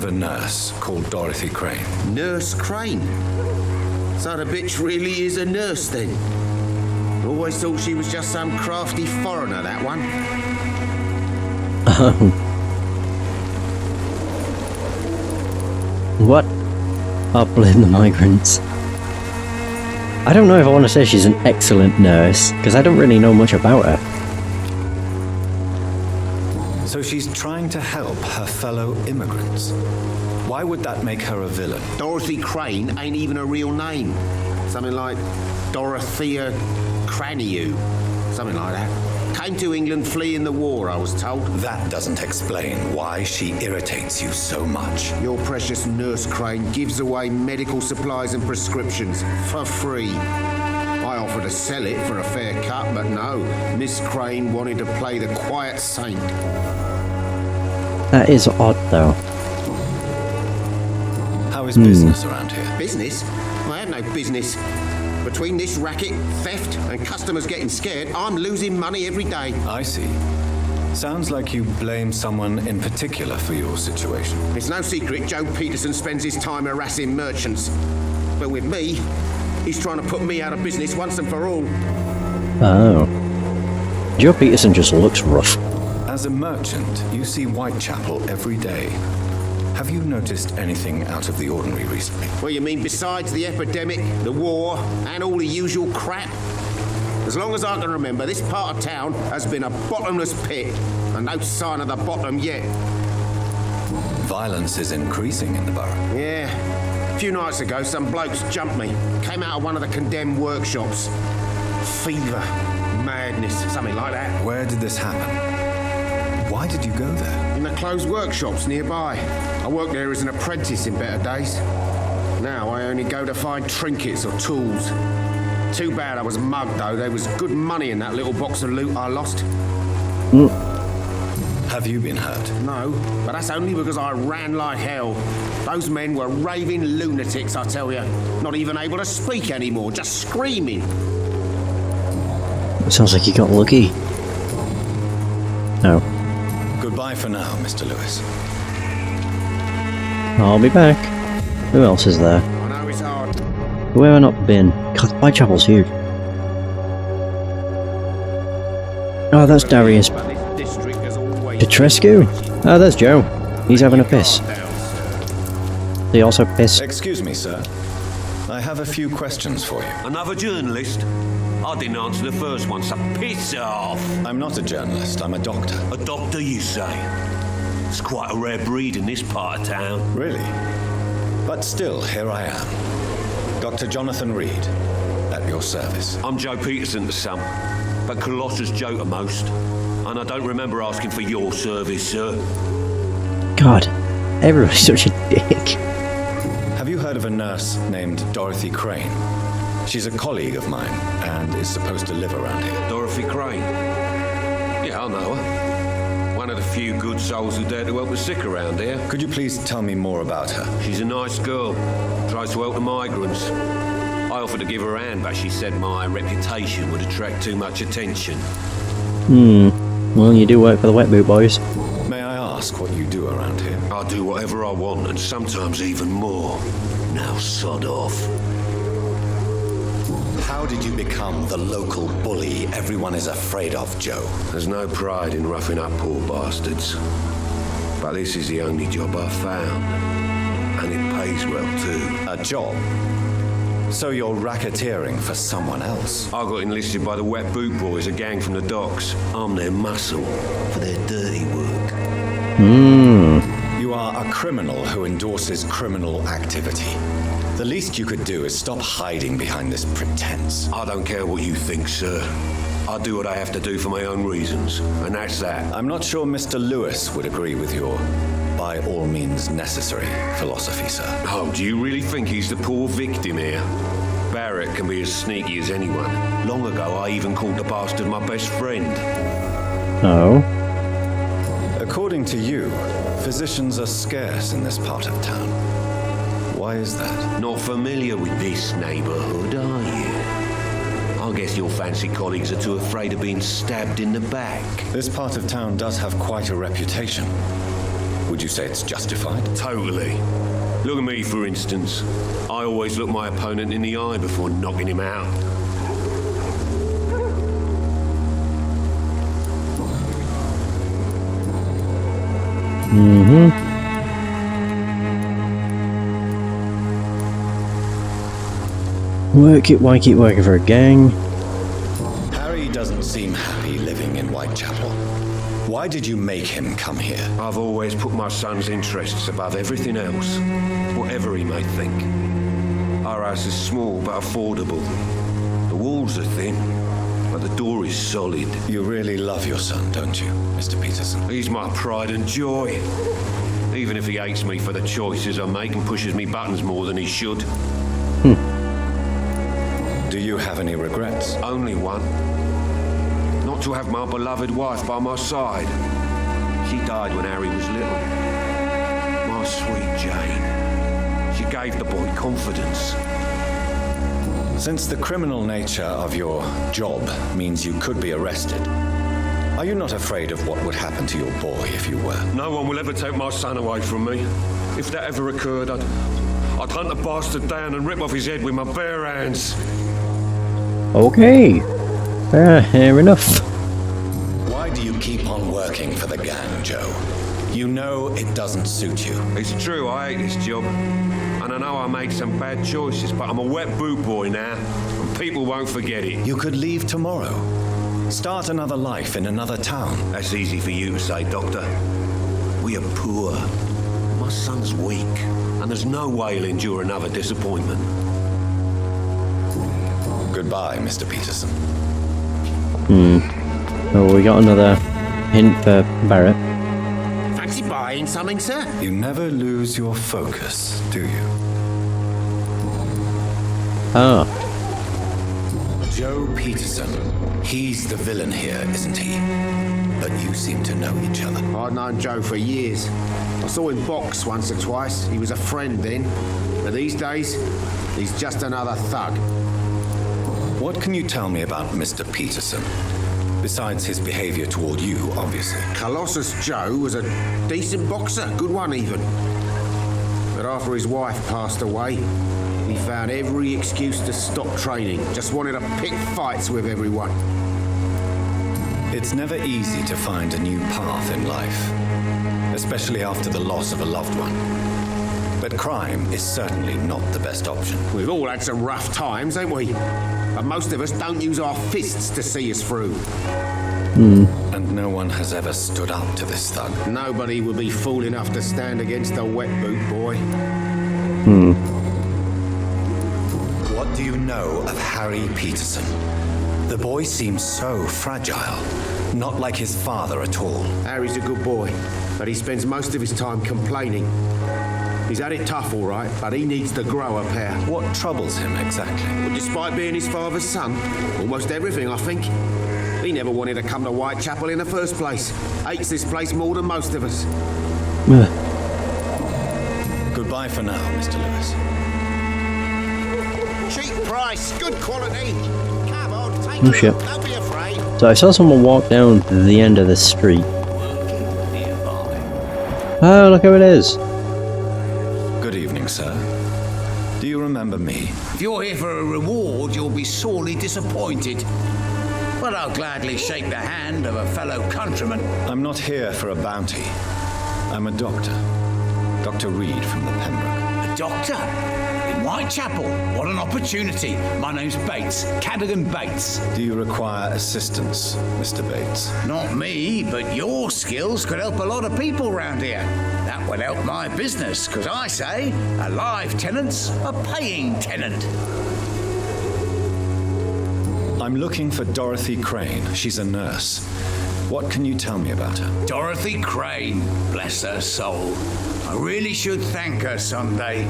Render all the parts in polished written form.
of a nurse called Dorothy Crane? Nurse Crane? So the bitch really is a nurse then? Always thought she was just some crafty foreigner, that one. What? I'll blame the migrants. I don't know if I want to say she's an excellent nurse, because I don't really know much about her. So she's trying to help her fellow immigrants. Why would that make her a villain? Dorothy Crane ain't even a real name. Something like Dorothea Craniu. Something like that. Came to England fleeing the war, I was told. That doesn't explain why she irritates you so much. Your precious Nurse Crane gives away medical supplies and prescriptions for free. I offered to sell it for a fair cut, but no. Miss Crane wanted to play the quiet saint. That is odd, though. How is business around here? Business? I have no business. Between this racket, theft, and customers getting scared, I'm losing money every day. I see. Sounds like you blame someone in particular for your situation. It's no secret Joe Peterson spends his time harassing merchants. But with me, he's trying to put me out of business once and for all. Oh. Joe Peterson just looks rough. As a merchant, you see Whitechapel every day. Have you noticed anything out of the ordinary recently? Well, you mean besides the epidemic, the war, and all the usual crap? As long as I can remember, this part of town has been a bottomless pit, and no sign of the bottom yet. Violence is increasing in the borough. Yeah. A few nights ago, some blokes jumped me. Came out of one of the condemned workshops. Fever, madness, something like that. Where did this happen? Why did you go there? In the closed workshops nearby. I worked there as an apprentice in better days. Now I only go to find trinkets or tools. Too bad I was mugged, though. There was good money in that little box of loot I lost. Have you been hurt? No, but that's only because I ran like hell. Those men were raving lunatics, I tell you. Not even able to speak anymore, just screaming. Sounds like you got lucky. No. Goodbye for now, Mr. Lewis. I'll be back. Who else is there? I know it's hard. Where have I not been? God, Whitechapel's huge. Oh, that's Darius Petrescu. Oh, there's Joe. He's having a piss. He also pissed. Excuse me, sir. I have a few questions for you. Another journalist? I didn't answer the first one, so piss off! I'm not a journalist, I'm a doctor. A doctor, you say? It's quite a rare breed in this part of town. Really? But still, here I am. Dr. Jonathan Reid, at your service. I'm Joe Peterson to some, but Colossus Joe to most. And I don't remember asking for your service, sir. God, everybody's such a dick. Have you heard of a nurse named Dorothy Crane? She's a colleague of mine and is supposed to live around here. Dorothy Crane? Yeah, I know her. One of the few good souls who dare to help the sick around here. Could you please tell me more about her? She's a nice girl. Tries to help the migrants. I offered to give her a hand, but she said my reputation would attract too much attention. Well, you do work for the Wet Boot Boys. May I ask what you do around here? I do whatever I want, and sometimes even more. Now sod off. How did you become the local bully everyone is afraid of, Joe? There's no pride in roughing up poor bastards. But this is the only job I've found. And it pays well, too. A job? So you're racketeering for someone else? I got enlisted by the Wet Boot Boys, a gang from the docks. I'm their muscle for their dirty work. You are a criminal who endorses criminal activity. The least you could do is stop hiding behind this pretense. I don't care what you think, sir. I do what I have to do for my own reasons, and that's that. I'm not sure Mr. Lewis would agree with your by all means necessary philosophy, sir. Oh, do you really think he's the poor victim here? Barrett can be as sneaky as anyone. Long ago, I even called the bastard my best friend. Oh? According to you, physicians are scarce in this part of town. Why is that? Not familiar with this neighbourhood, are you? I guess your fancy colleagues are too afraid of being stabbed in the back. This part of town does have quite a reputation. would you say it's justified? Totally. Look at me, for instance. I always look my opponent in the eye before knocking him out. Work it working for a gang. Harry doesn't seem happy living in Whitechapel. Why did you make him come here? I've always put my son's interests above everything else, whatever he may think. Our house is small but affordable. The walls are thin, but the door is solid. You really love your son, don't you, Mr. Peterson? He's my pride and joy. Even if he hates me for the choices I make and pushes me buttons more than he should. Do you have any regrets? Only one. Not to have my beloved wife by my side. She died when Harry was little. My sweet Jane. She gave the boy confidence. Since the criminal nature of your job means you could be arrested, are you not afraid of what would happen to your boy if you were? No one will ever take my son away from me. If that ever occurred, I'd hunt the bastard down and rip off his head with my bare hands. Okay. Fair enough. Why do you keep on working for the gang, Joe? You know it doesn't suit you. It's true, I hate this job. And I know I made some bad choices, but I'm a wet boot boy now, and people won't forget it. You could leave tomorrow. Start another life in another town. That's easy for you to say, Doctor. We are poor. My son's weak, and there's no way he'll endure another disappointment. Goodbye, Mr. Peterson. Oh, we got another hint for Barrett. Fancy buying something, sir? You never lose your focus, do you? Ah, Joe Peterson. He's the villain here, isn't he? But you seem to know each other. I'd known Joe for years. I saw him box once or twice. He was a friend then. But these days, he's just another thug. What can you tell me about Mr. Peterson? Besides his behavior toward you, obviously. Colossus Joe was a decent boxer, good one even. But after his wife passed away, he found every excuse to stop training. Just wanted to pick fights with everyone. It's never easy to find a new path in life, especially after the loss of a loved one. But crime is certainly not the best option. We've all had some rough times, ain't we? But most of us don't use our fists to see us through. And no one has ever stood up to this thug. Nobody would be fool enough to stand against a wet boot boy. What do you know of Harry Peterson? The boy seems so fragile, not like his father at all. Harry's a good boy, but he spends most of his time complaining. He's had it tough, all right, but he needs to grow a pair. What troubles him exactly? But despite being his father's son, almost everything, I think. He never wanted to come to Whitechapel in the first place. Hates this place more than most of us. Goodbye for now, Mr. Lewis. Cheap price, good quality. Come on, take Oh, a shit. look, don't be afraid. so I saw someone walk down the end of the street. Oh, look who it is. Good evening, sir. Do you remember me? If you're here for a reward, you'll be sorely disappointed. But I'll gladly shake the hand of a fellow countryman. I'm not here for a bounty. I'm a doctor. Dr. Reid from the Pembroke. A doctor? In Whitechapel? What an opportunity. My name's Bates, Cadogan Bates. Do you require assistance, Mr. Bates? Not me, but your skills could help a lot of people round here. That would help my business, because I say a live tenant's a paying tenant. I'm looking for Dorothy Crane. She's a nurse. What can you tell me about her? Dorothy Crane, bless her soul. I really should thank her someday.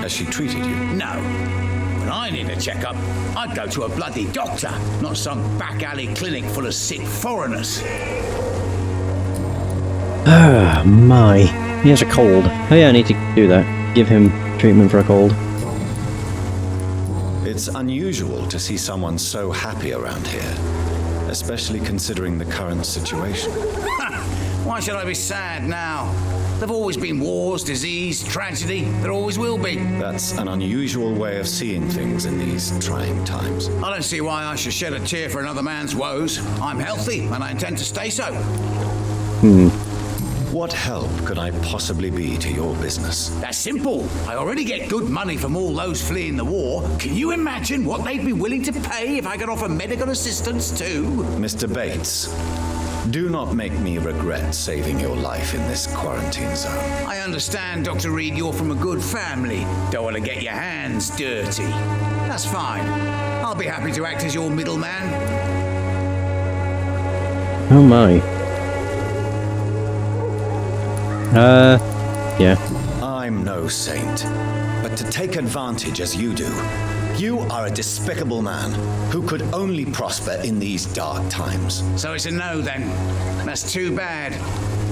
Has she treated you? No. When I need a checkup, I'd go to a bloody doctor, not some back alley clinic full of sick foreigners. Ah, my. He has a cold. Oh yeah, I need to do that. Give him treatment for a cold. It's unusual to see someone so happy around here, especially considering the current situation. Why Why should I be sad now? There've always been wars, disease, tragedy. There always will be. That's an unusual way of seeing things in these trying times. I don't see why I should shed a tear for another man's woes. I'm healthy, and I intend to stay so. What help could I possibly be to your business? That's simple. I already get good money from all those fleeing the war. Can you imagine what they'd be willing to pay if I could offer medical assistance too? Mr. Bates, do not make me regret saving your life in this quarantine zone. I understand, Dr. Reid, you're from a good family. Don't want to get your hands dirty. That's fine. I'll be happy to act as your middleman. Oh my. Yeah. I'm no saint, but to take advantage as you do, you are a despicable man who could only prosper in these dark times. So it's a no then. That's too bad.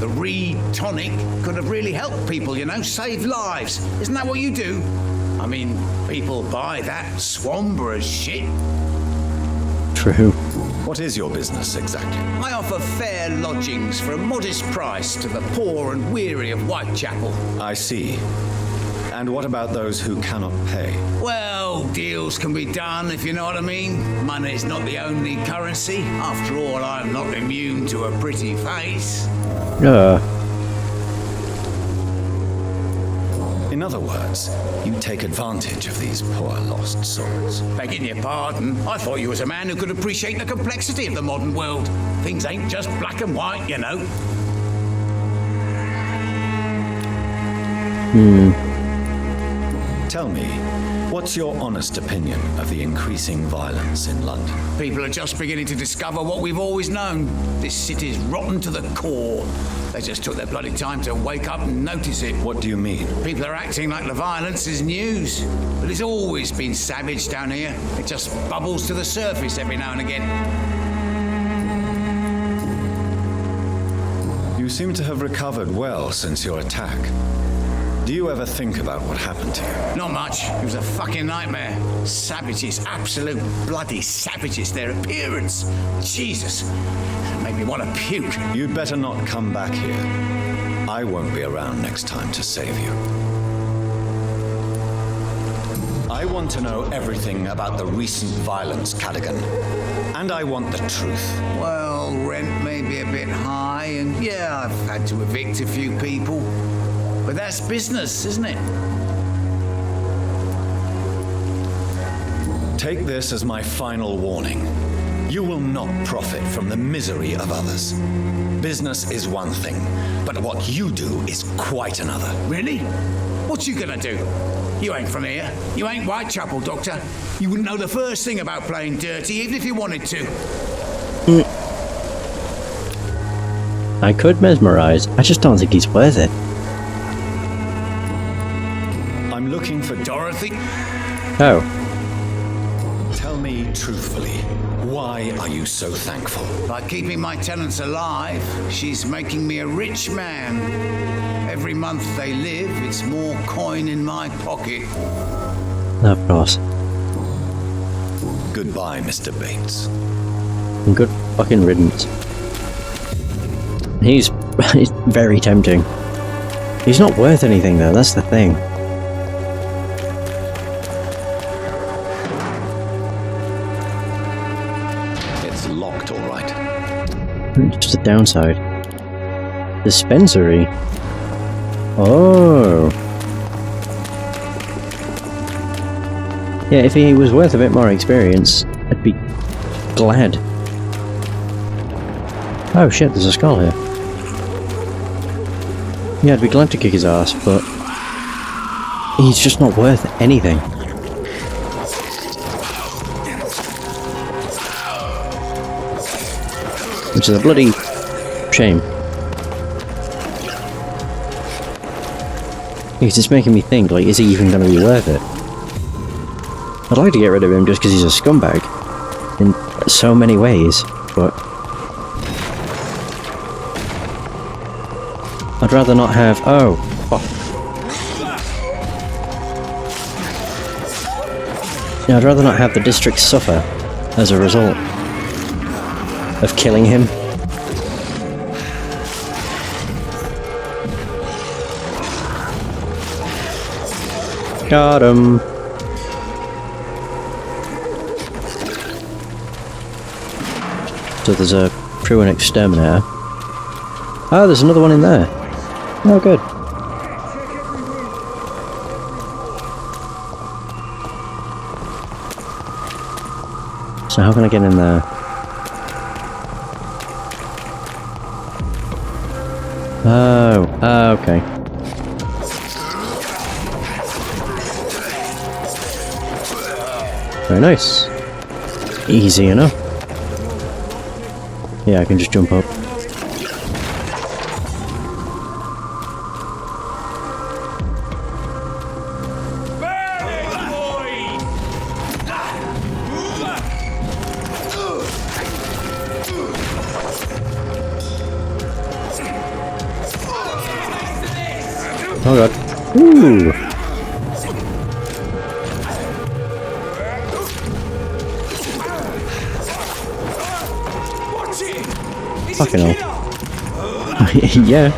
The Reid tonic could have really helped people, you know, save lives. Isn't that what you do? I mean, people buy that Swamburgh shit. True. What is your business exactly? I offer fair lodgings for a modest price to the poor and weary of Whitechapel. I see. And what about those who cannot pay? Well, deals can be done, if you know what I mean. Money's not the only currency. After all, I'm not immune to a pretty face. In other words, you take advantage of these poor lost souls. Begging your pardon, I thought you was a man who could appreciate the complexity of the modern world. Things ain't just black and white, you know. Tell me, what's your honest opinion of the increasing violence in London? People are just beginning to discover what we've always known. This city's rotten to the core. They just took their bloody time to wake up and notice it. What do you mean? People are acting like the violence is news. But it's always been savage down here. It just bubbles to the surface every now and again. You seem to have recovered well since your attack. Do you ever think about what happened to you? Not much. It was a fucking nightmare. Savages, absolute bloody savages. Their appearance. Jesus. It made me want to puke. You'd better not come back here. I won't be around next time to save you. I want to know everything about the recent violence, Cadogan. And I want the truth. Well, rent may be a bit high, and yeah, I've had to evict a few people. But that's business, isn't it? Take this as my final warning. You will not profit from the misery of others. Business is one thing, but what you do is quite another. Really? What you gonna do? You ain't from here. You ain't Whitechapel, Doctor. You wouldn't know the first thing about playing dirty, even if you wanted to. I could mesmerize. I just don't think he's worth it. I'm looking for Dorothy? Oh. Tell me truthfully, why are you so thankful? By keeping my tenants alive, she's making me a rich man. Every month they live, it's more coin in my pocket. Of course. Goodbye, Mr. Bates. Good fucking riddance. He's very tempting. He's not worth anything though, that's the thing. It's locked, all right. Just a downside. Dispensary. Oh. Yeah, if he was worth a bit more experience, I'd be glad. Oh shit, there's a skull here. Yeah, I'd be glad to kick his ass, but he's just not worth anything. Which is a bloody shame. Because it's making me think, like, is he even going to be worth it? I'd like to get rid of him just because he's a scumbag. In so many ways, but I'd rather not have... Oh, fuck. Yeah, I'd rather not have the district suffer as a result of killing him. Got him. So there's a crew and exterminator. Oh, there's another one in there. Oh, good. So how can I get in there? Oh, okay. Very nice. Easy enough. Yeah, I can just jump up. Oh god. Ooh! Fucking hell. Yeah.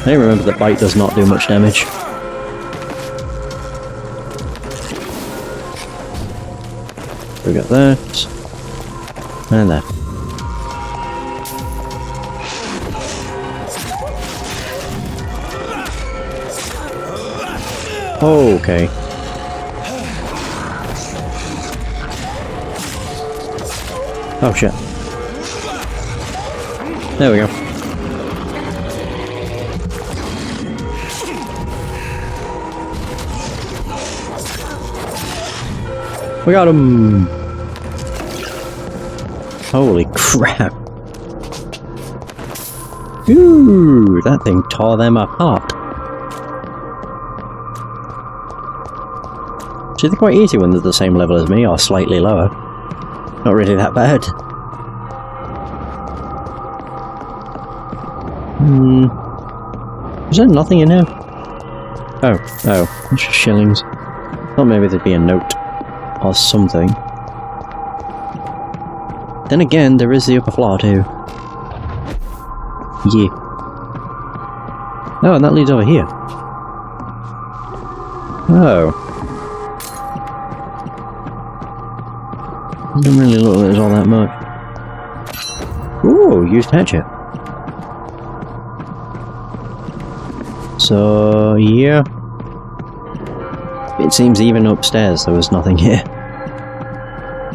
I remember that bite does not do much damage. We got that. And that. Okay. Oh shit. There we go. We got him! Holy crap. Ooh, that thing tore them apart. So they're quite easy when they're the same level as me, or slightly lower. Not really that bad. Is there nothing in here? Oh, it's just shillings. Thought maybe there'd be a note or something. Then again, there is the upper floor too. Yeah. Oh, and that leads over here. Oh. Doesn't really look like there's all that much. Ooh, used hatchet. So, yeah. It seems even upstairs there was nothing here.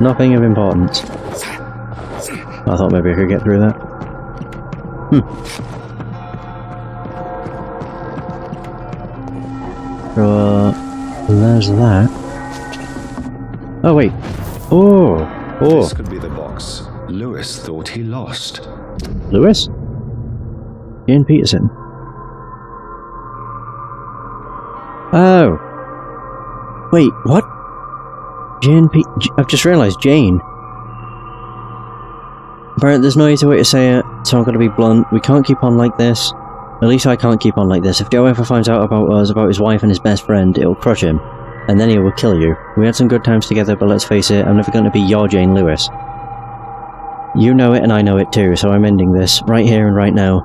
Nothing of importance. I thought maybe I could get through that. So, there's that. Oh, wait. Oh! This could be the box Lewis thought he lost. Lewis? Jane Peterson. Oh. Wait, what? I've just realised, Jane. Barrett, there's no easy way to say it, so I'm gonna be blunt. We can't keep on like this. At least I can't keep on like this. If Joe ever finds out about us, about his wife and his best friend, it'll crush him. And then he will kill you. We had some good times together, but let's face it, I'm never going to be your Jane Lewis. You know it and I know it too, so I'm ending this, right here and right now.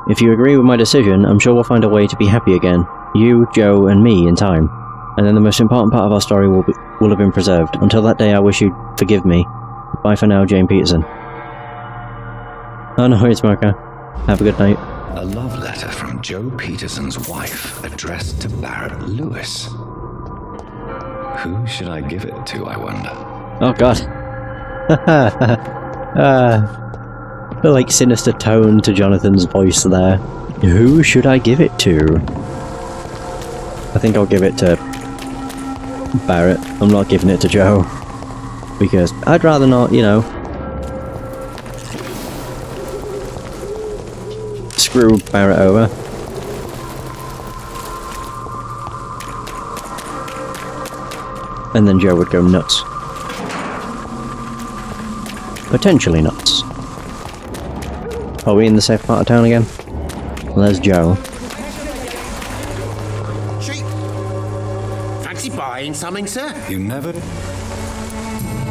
If you agree with my decision, I'm sure we'll find a way to be happy again. You, Joe, and me in time. And then the most important part of our story will have been preserved. Until that day, I wish you'd forgive me. Bye for now, Jane Peterson. Oh no, it's Marka. Have a good night. A love letter from Joe Peterson's wife, addressed to Barrett Lewis. Who should I give it to, I wonder? Oh god. The like sinister tone to Jonathan's voice there. Who should I give it to? I think I'll give it to Barrett. I'm not giving it to Joe. Because I'd rather not, you know, screw Barrett over. And then Joe would go nuts. Potentially nuts. Are we in the safe part of town again? Well, there's Joe. Fancy buying something, sir? You never...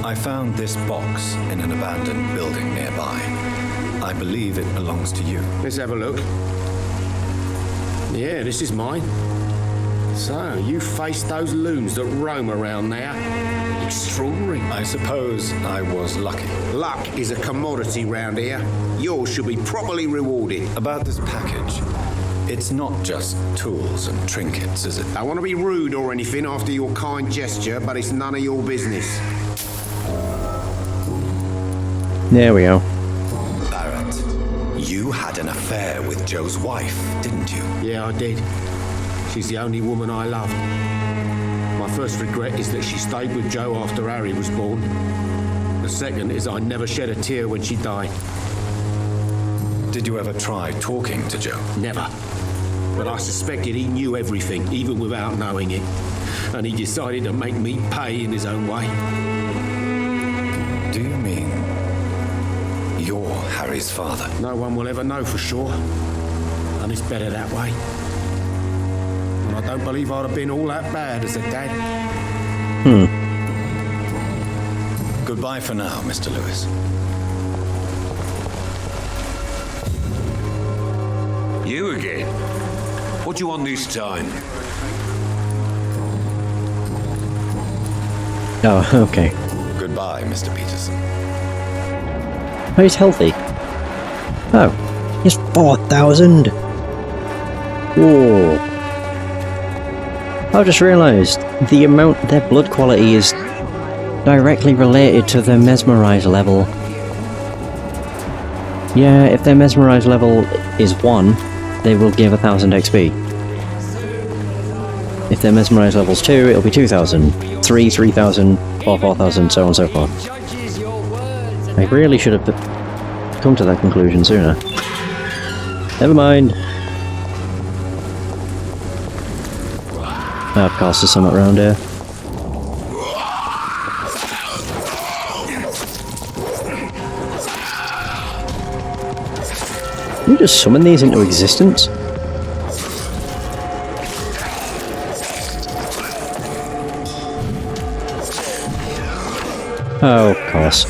I found this box in an abandoned building nearby. I believe it belongs to you. Let's have a look. Yeah, this is mine. So, you faced those loons that roam around there. Extraordinary. I suppose I was lucky. Luck is a commodity round here. Yours should be properly rewarded. About this package, it's not just tools and trinkets, is it? I want to be rude or anything after your kind gesture, but it's none of your business. There we go. Barrett, you had an affair with Joe's wife, didn't you? Yeah, I did. She's the only woman I loved. My first regret is that she stayed with Joe after Harry was born. The second is I never shed a tear when she died. Did you ever try talking to Joe? Never. But I suspected he knew everything, even without knowing it. And he decided to make me pay in his own way. Do you mean you're Harry's father? No one will ever know for sure. And it's better that way. And I don't believe I'd have been all that bad as a dad. Goodbye for now, Mr. Lewis. You again? What do you want this time? Oh, okay. Goodbye, Mr. Peterson. Oh, he's healthy. Oh, he's 4,000. Whoa. I've just realised the amount their blood quality is directly related to their mesmerise level. Yeah, if their mesmerise level is 1, they will give 1,000 XP. If their mesmerise level's 2, it'll be 2,000. 3, 3,000, 4, 4,000, so on and so forth. I really should have come to that conclusion sooner. Never mind. Oh, of course, there's something around here. Can you just summon these into existence? Oh, of course.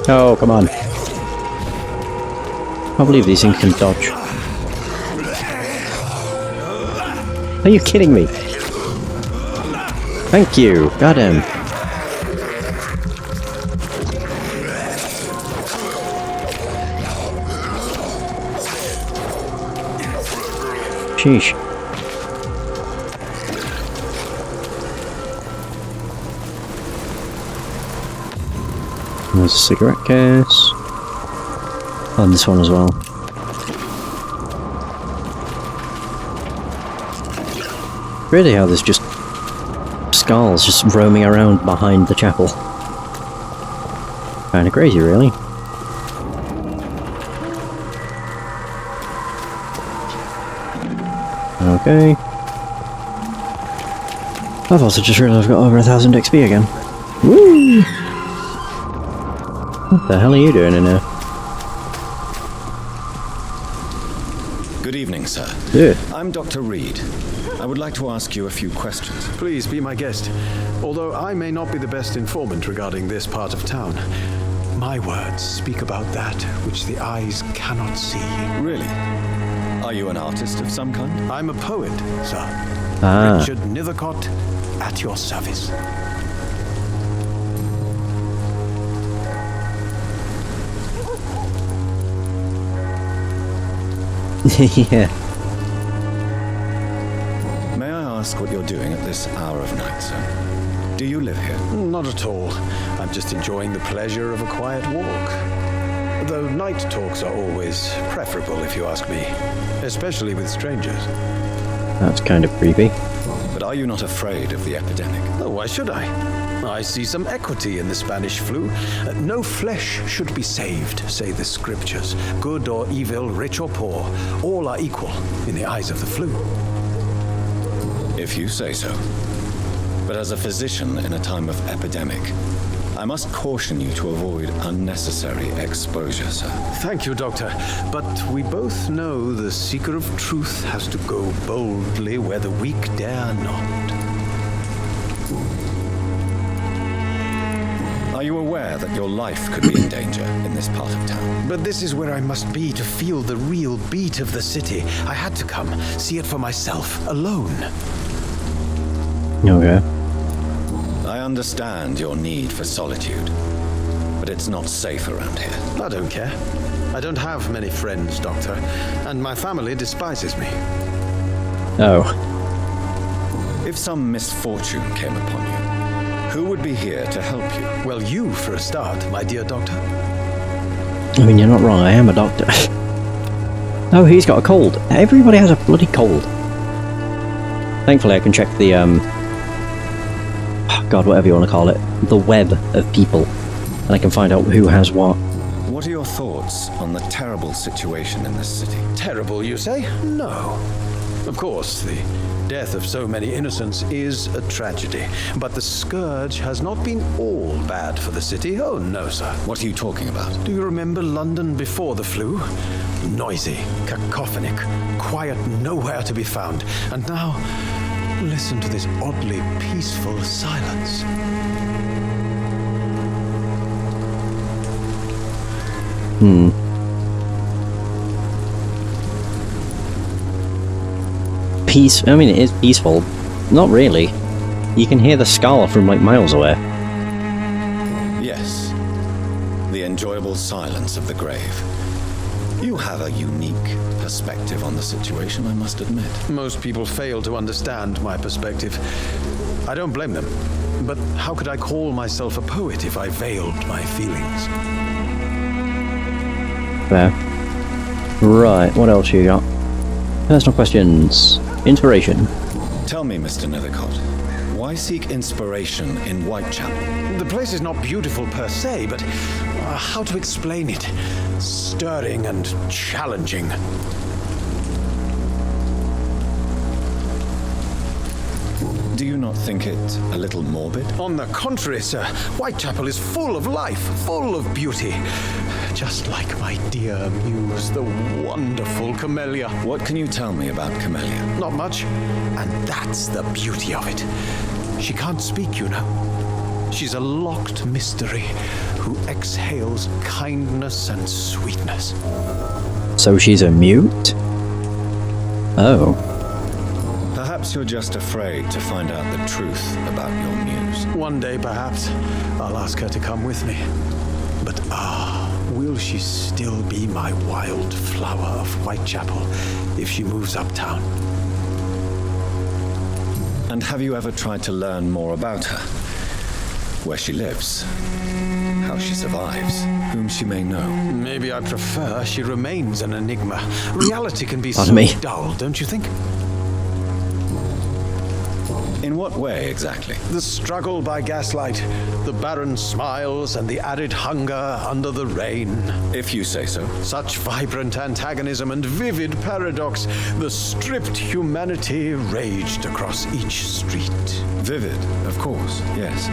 Oh, come on. I can't believe these things can dodge. Are you kidding me? Thank you. Got him. Sheesh. There's a cigarette case. And this one as well. Really, how there's just skulls just roaming around behind the chapel. Kinda crazy, really. Okay. I've also just realised I've got over 1,000 XP again. Woo! What the hell are you doing in here? Good evening, sir. Yeah. I'm Dr. Reid. I would like to ask you a few questions. Please be my guest. Although I may not be the best informant regarding this part of town, my words speak about that which the eyes cannot see. Really? Are you an artist of some kind? I'm a poet, sir. Ah. Richard Nethercott, at your service. Yeah. May I ask what you're doing at this hour of night, sir? Do you live here? Not at all. I'm just enjoying the pleasure of a quiet walk. Though night talks are always preferable, if you ask me. Especially with strangers. That's kind of creepy. But are you not afraid of the epidemic? Oh, why should I? I see some equity in the Spanish flu. No flesh should be saved, say the scriptures. Good or evil, rich or poor, all are equal in the eyes of the flu. If you say so. But as a physician in a time of epidemic, I must caution you to avoid unnecessary exposure, sir. Thank you, Doctor. But we both know the seeker of truth has to go boldly where the weak dare not. Are you aware that your life could be in danger in this part of town? But this is where I must be to feel the real beat of the city. I had to come, see it for myself, alone. Okay. I understand your need for solitude, but it's not safe around here. I don't care. I don't have many friends, Doctor, and my family despises me. Oh. If some misfortune came upon you, who would be here to help you? Well, you, for a start, my dear Doctor. I mean, you're not wrong, I am a doctor. Oh, he's got a cold. Everybody has a bloody cold. Thankfully, I can check the, God, whatever you want to call it. The web of people. And I can find out who has what. What are your thoughts on the terrible situation in this city? Terrible, you say? No. Of course, the death of so many innocents is a tragedy. But the scourge has not been all bad for the city. Oh, no, sir. What are you talking about? Do you remember London before the flu? Noisy, cacophonic, quiet, nowhere to be found. And now, listen to this oddly peaceful silence. Peace. I mean, it is peaceful. Not really. You can hear the scar from like miles away. Yes. The enjoyable silence of the grave. You have a unique perspective on the situation, I must admit. Most people fail to understand my perspective. I don't blame them. But how could I call myself a poet if I veiled my feelings? There. Right, what else you got? Personal questions. Inspiration. Tell me, Mr. Nethercott, why seek inspiration in Whitechapel? The place is not beautiful per se, but how to explain it? Stirring and challenging. Do you not think it a little morbid? On the contrary, sir, Whitechapel is full of life, full of beauty. Just like my dear muse, the wonderful Camellia. What can you tell me about Camellia? Not much, and that's the beauty of it. She can't speak, you know. She's a locked mystery who exhales kindness and sweetness. So she's a mute? Oh. Perhaps you're just afraid to find out the truth about your muse. One day, perhaps, I'll ask her to come with me. But will she still be my wild flower of Whitechapel if she moves uptown? And have you ever tried to learn more about her? Where she lives, how she survives, whom she may know? Maybe I prefer she remains an enigma. Reality can be Pardon me. dull, don't you think? In what way, exactly? The struggle by gaslight, the barren smiles, and the added hunger under the rain. If you say so. Such vibrant antagonism and vivid paradox, the stripped humanity raged across each street. Vivid, of course, yes.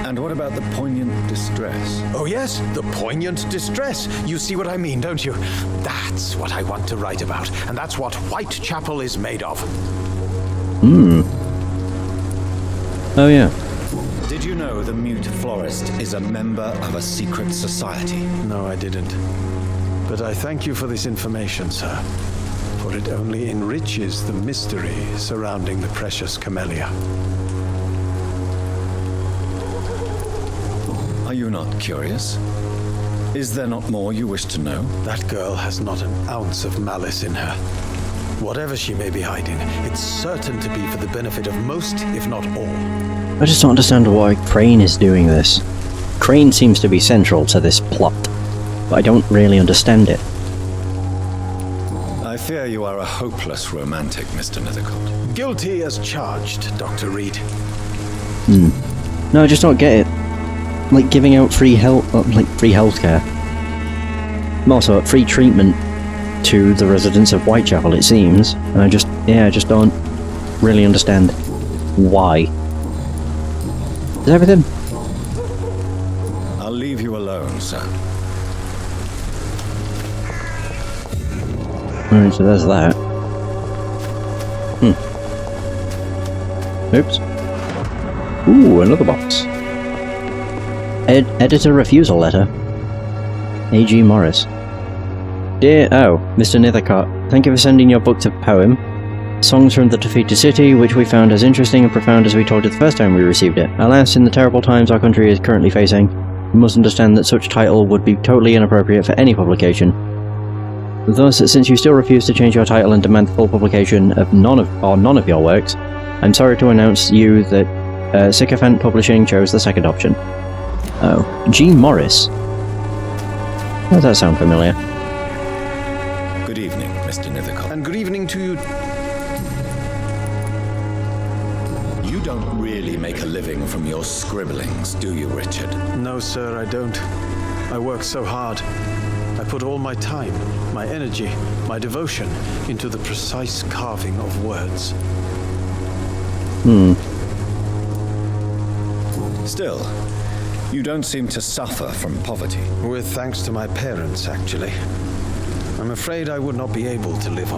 And what about the poignant distress? Oh yes, the poignant distress. You see what I mean, don't you? That's what I want to write about, and that's what Whitechapel is made of. Oh yeah. Did you know the mute florist is a member of a secret society? No, I didn't. But I thank you for this information, sir. For it only enriches the mystery surrounding the precious Camellia. Are you not curious? Is there not more you wish to know? That girl has not an ounce of malice in her. Whatever she may be hiding, it's certain to be for the benefit of most, if not all. I just don't understand why Crane is doing this. Crane seems to be central to this plot, but I don't really understand it. I fear you are a hopeless romantic, Mr. Nethercott. Guilty as charged, Dr. Reid. No, I just don't get it. Like giving out free healthcare. More so, free treatment to the residents of Whitechapel, it seems. And I just don't really understand why. Is everything? I'll leave you alone, sir. Alright, so there's that. Oops. Ooh, another box. Editor refusal letter. A.G. Morris. Dear Mr. Nethercott, thank you for sending your book to poem, Songs from the Defeated City, which we found as interesting and profound as we told you the first time we received it. Alas, in the terrible times our country is currently facing, you must understand that such title would be totally inappropriate for any publication. Thus, since you still refuse to change your title and demand the full publication of none of your works, I'm sorry to announce you that Sycophant Publishing chose the second option. Oh, G. Morris. Does that sound familiar? Good evening, Mr. Nethercott. And good evening to you. You don't really make a living from your scribblings, do you, Richard? No, sir, I don't. I work so hard. I put all my time, my energy, my devotion into the precise carving of words. Still, you don't seem to suffer from poverty. With thanks to my parents, actually. I'm afraid I would not be able to live on